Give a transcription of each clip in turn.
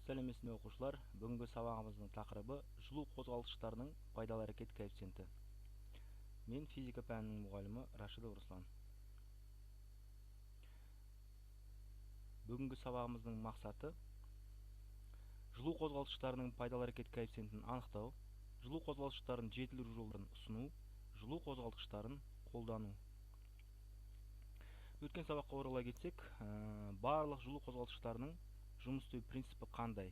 Сәлеметсіздер оқушылар. Бүгінгі сабағымыздың тақырыбы жылу қозғалғыштарының пайдалы әрекет коэффициенті. Мен физика пәнінің мұғалімі Рашидов Руслан. Бүгінгі сабағымыздың мақсаты жылу қозғалғыштарының пайдалы әрекет коэффициентін анықтау, жылу қозғалғыштарын жетілдіру жолдарын ұсыну, жылу қозғалғыштарын қолдану. Өткен сабаққа орала кетсек, барлық жылу қозғалғыштарының жұмыс істеу принципі қандай?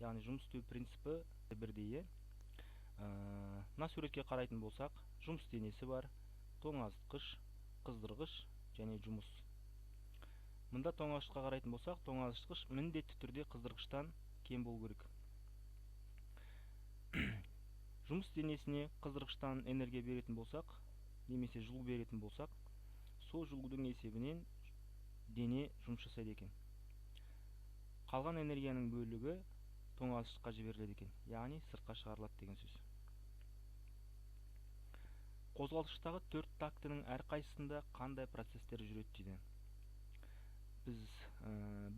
Яғни жұмыс істеу принципі бірдей. Мына суретке қарайтын болсақ, жұмыс денесі бар, тоңазытқыш, қыздырғыш және жұмыс. Мұнда тоңазытқышқа қарайтын болсақ, тоңазытқыш міндетті түрде қыздырғыштан кем болу керек. Жұмыс денесіне қыздырғыштан энергия беретін болсақ, немесе жылу беретін болсақ, сол жылудың есебінен дене жұмыс жасайды екен. Қалған энергияның бөлігі тоңазытқышқа жіберіледі екен, яғни сыртқа шығарылады деген сөз. Қозғалтқыштағы 4 тактінің әрқайсысында қандай процестер жүреді дейді. Біз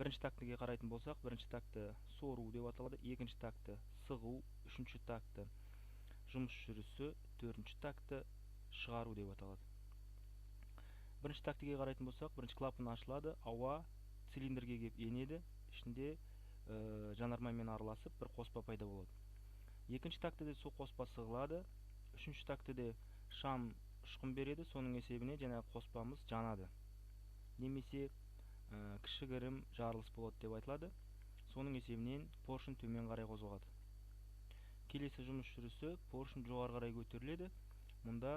бірінші тактіге қарайтын болсақ, бірінші такты сору деп аталады, екінші такты сығу, үшінші такты жұмыс жүрісі, төртінші такты шығару деп аталады. Бірінші тактіге қарайтын болсақ, бірінші клапан ашылады, ауа цилиндрге келіп енеді, ішінде жанармаймен араласып бір қоспа пайда болады. Екінші тактіде сол қоспа сығылады, үшінші тактіде шам ұшқын береді, соның есебіне жаңағы қоспамыз жанады. Немесе кішігірім жарылыс болады деп айтылады. Соның есебінен поршень төмен қарай қозғалады. Келесі жұмыс жүрісі, поршень жоғары қарай көтеріледі. Мұнда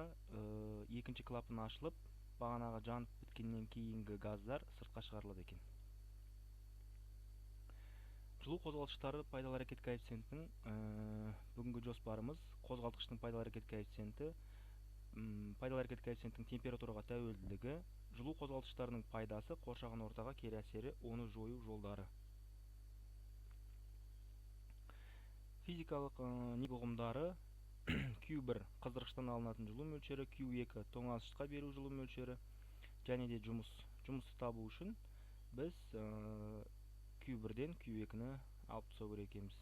екінші клапан ашылып, бағанағы жанып біткеннен кейінгі газдар сыртқа шығарылады екен. Жылу қозғалтқыштары пайдалы әрекет коэффициентінің бүгінгі жоспарымыз қозғалтқыштың пайдалы әрекет коэффициенті, пайдалы әрекет коэффициентінің температураға тәуелділігі, жылу қозғалтқыштарының пайдасы, қоршаған ортаға кері әсері, оны жою жолдары. Физикалық негізгі ұғымдары: Q1 қыздырғыштан алынатын жылу мөлшері, Q2 тоңазытқышқа беру жылу мөлшері, және де жұмысты табу үшін біз Q1-ден Q2-ні алып тастау керек екенбіз.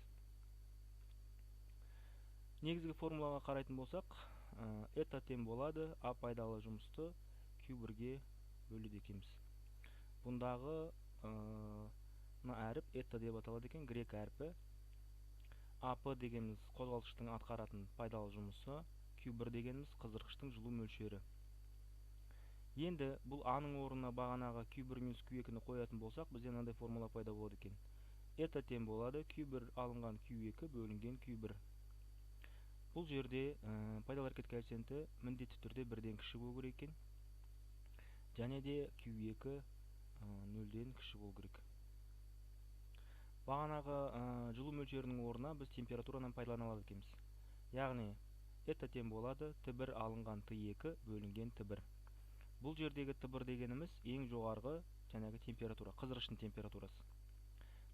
Негізгі формулаға қарайтын болсақ, eta тең болады A пайдалы жұмысты Q1-ге бөледі екенбіз. Бұндағы әріп eta деп аталады екен, грек әрпі. AP дегеніміз қозғалтқыштың атқаратын пайдалы жұмысы, Q1 дегеніміз қыздырғыштың жылу мөлшері. Енді бұл A-ның орнына бағанағы Q1 минус Q2-ні қоятын болсақ, бізде мынандай формула пайда болады екен. Eta тең болады Q1 алынған Q2 бөлінген Q1. Бұл жерде пайдалы әрекет коэффициенті міндетті түрде бірден кіші болу керек екен. Және де Q2 нөлден кіші болу керек. Бағанағы жылу мөлшерінің орнына біз температурадан пайдалана алады екенбіз. Яғни eta тең болады T1 алынған T2 бөлінген T1. Бұл жердегі T1 дегеніміз ең жоғарғы жаңағы температура, қыздырғыштың температурасы.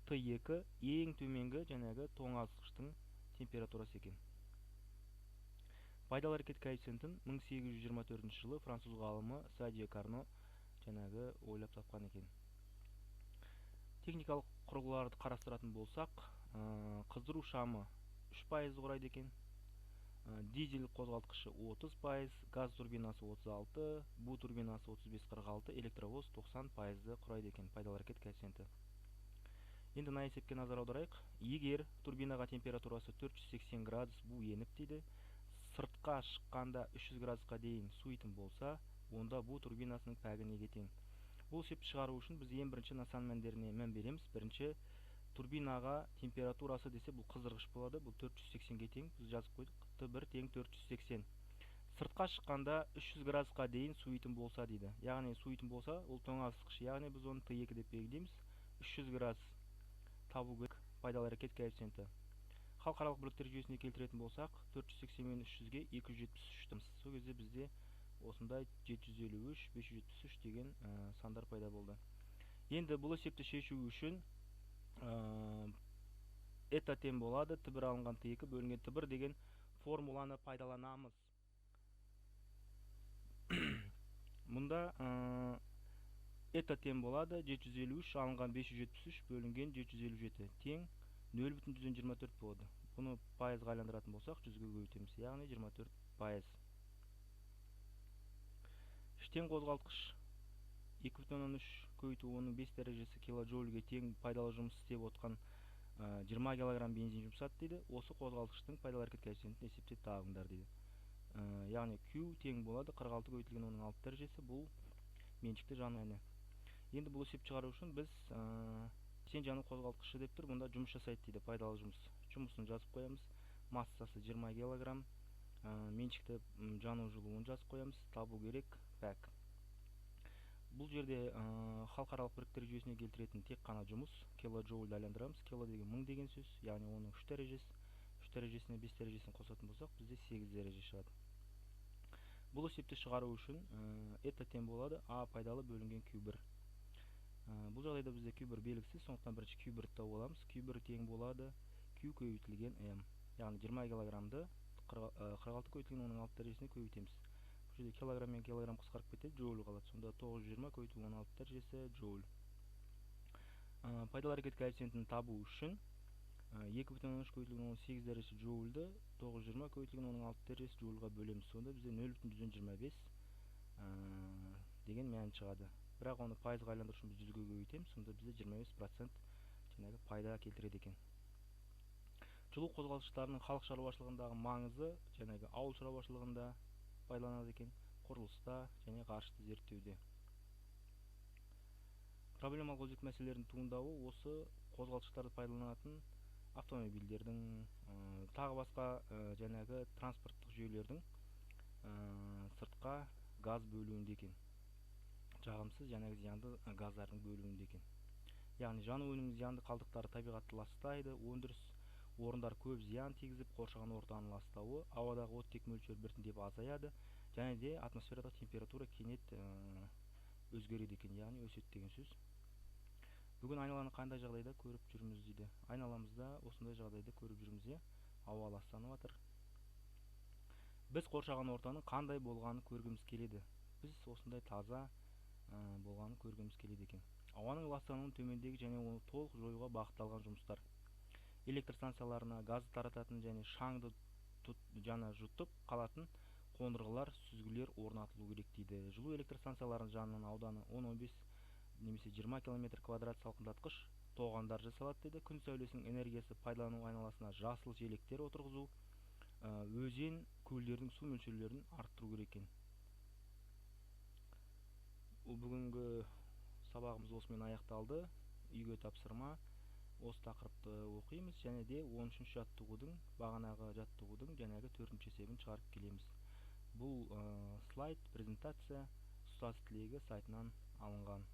T2 ең төменгі жаңағы тоңазытқыштың температурасы екен. Пайдалы әрекет коэффициентін 1824 жылы француз ғалымы Садио Карно жаңағы ойлап тапқан екен. Техникалық құрылғыларды қарастыратын болсақ, қыздыру шамы 3% құрайды екен, дизель қозғалтқышы 30%, газ турбинасы 36%, бу турбинасы 35-46, электровоз 90%-ды құрайды екен пайдалы әрекет коэффициенті. Енді мына есепке назар аударайық. Егер турбинаға температурасы 480 градус бу еніп дейді, сыртқа шыққанда 300 градусқа дейін суитын болса, онда бу турбинасының пәгі неге тең? Бұл есепті шығару үшін біз ең бірінші насан мәндеріне мән береміз. Бірінші, турбинаға температурасы десе, бұл қыздырғыш болады, бұл 480-ге тең, біз жазып қойдық. T1 тең 480. Сыртқа шыққанда 300 градусқа дейін суитын болса дейді. Яғни суитын болса, ол тоңазытқыш, яғни біз оны T2 деп белгілейміз. 300 градус табу керек пайдалы әрекет коэффициенті. Халықаралық бірліктер жүйесіне келтіретін болсақ, 480 мен 300-ге 273. Сол кезде бізде осындай 753, 573 деген сандар пайда болды. Енді бұл есепті шешу үшін eta тең болады T1 алынған T2 бөлінген T1 деген формуланы пайдаланамыз. Мұнда eta тең болады 753 алынған 573 бөлінген 757 тең 0,24 болады. Бұны пайызға айландыратын болсақ, 100-ге көбейтеміз, яғни 24 пайыз. Іштен қозғалтқыш 2,3 көбейту оның 5 дәрежесі килоджоульге тең пайдалы жұмыс істеп отқан 20 кг бензин жұмсады дейді. Осы қозғалтқыштың пайдалы әрекет коэффициентін есептеп табыңдар дейді. Яғни Q тең болады 46 көбейтілген оның 6 дәрежесі, бұл меншікті жану мәні. Енді бұл есеп шығару үшін біз сен жану қозғалтқышы деп тұр, бұнда жұмыс жасайды дейді, пайдалы жұмыс. Жұмысын жазып қоямыз. Массасы 20 кг, меншікті жану жылуын жазып қоямыз. Табу керек пәк. Бұл жерде халықаралық біріктіру жүйесіне келтіретін тек қана жұмыс килоджоульді айландырамыз. Кило деген 1000 деген сөз, яғни оның 3 дәрежесі. 3 дәрежесіне 5 дәрежесін қосатын болсақ, бізде 8 дәреже шығады. Бұл есепті шығару үшін это тең болады А пайдалы бөлінген Q1. Бұл жағдайда бізде Q1 белгісіз, сондықтан бірінші Q1-ді тауып аламыз. Q1 тең болады Q көбейтілген M. Яғни 20 кг-ды 46 көбейтілген оның 6 дәрежесіне көбейтеміз. Бұл жерде килограмм мен килограмм қысқарып кетеді, джоуль қалады. Сонда 920 көбейтілген 16 дәрежесі джоуль. Пайдалы әрекет коэффициентін табу үшін 2,3 көбейтілген 18 дәрежесі джоульді 920 көбейтілген оның 6 дәрежесі джоульға бөлеміз. Сонда бізде 0,125 деген мән шығады. Бірақ оны пайызға айландыру үшін біз 100-ге көбейтеміз. Сонда бізде 25% жаңағы пайда келтіреді екен. Жылу қозғалтқыштарының халық шаруашылығындағы маңызы жаңағы ауыл шаруашылығында пайдаланады екен, құрылыста және ғарышты зерттеуде. Проблемалық өзек мәселелердің туындауы осы қозғалтқыштарды пайдаланатын автомобильдердің, тағы басқа жаңағы транспорттық жүйелердің сыртқа газ бөлуінде екен. Жағымсыз жаңағы зиянды газдардың бөлуінде екен. Яғни жану өнімінің зиянды қалдықтары табиғатты ластайды, өндіріс орындар көп зиян тигізіп, қоршаған ортаның ластауы, ауадағы оттек мөлшері біртіндеп азаяды, және де атмосферадағы температура кенет өзгереді екен, яғни өседі деген сөз. Бүгін айналаны қандай жағдайда көріп жүрміз дейді. Айналамызда осындай жағдайда көріп жүрміз, ауа ластанып жатыр. Біз қоршаған ортаның қандай болғанын көргіміз келеді. Біз осындай таза болғанын көргіміз келеді екен. Ауаның ластануын төмендегі және оны толық жоюға бағытталған жұмыстар. Электр станцияларына газ тарататын және шаңды жана жұтып қалатын қондырғылар, сүзгілер орнатылу керек дейді. Жылу электр станцияларының жанынан ауданы 10-15 немесе 20 км квадрат салқындатқыш тоғандар жасалады дейді. Күн сәулесінің энергиясы пайдалану айналасына жасыл желектер отырғызу, өзен, көлдердің су мөлшерлерін арттыру керек екен. Бүгінгі сабағымыз осымен аяқталды. Үйге тапсырма. Осы тақырыпты оқимыз, және де 13-ші жаттығудың, бағанағы жаттығудың жәнегі 4-ші есебін шығарып келеміз. Бұл слайд, презентация ұстаз тілегі сайтынан алынған.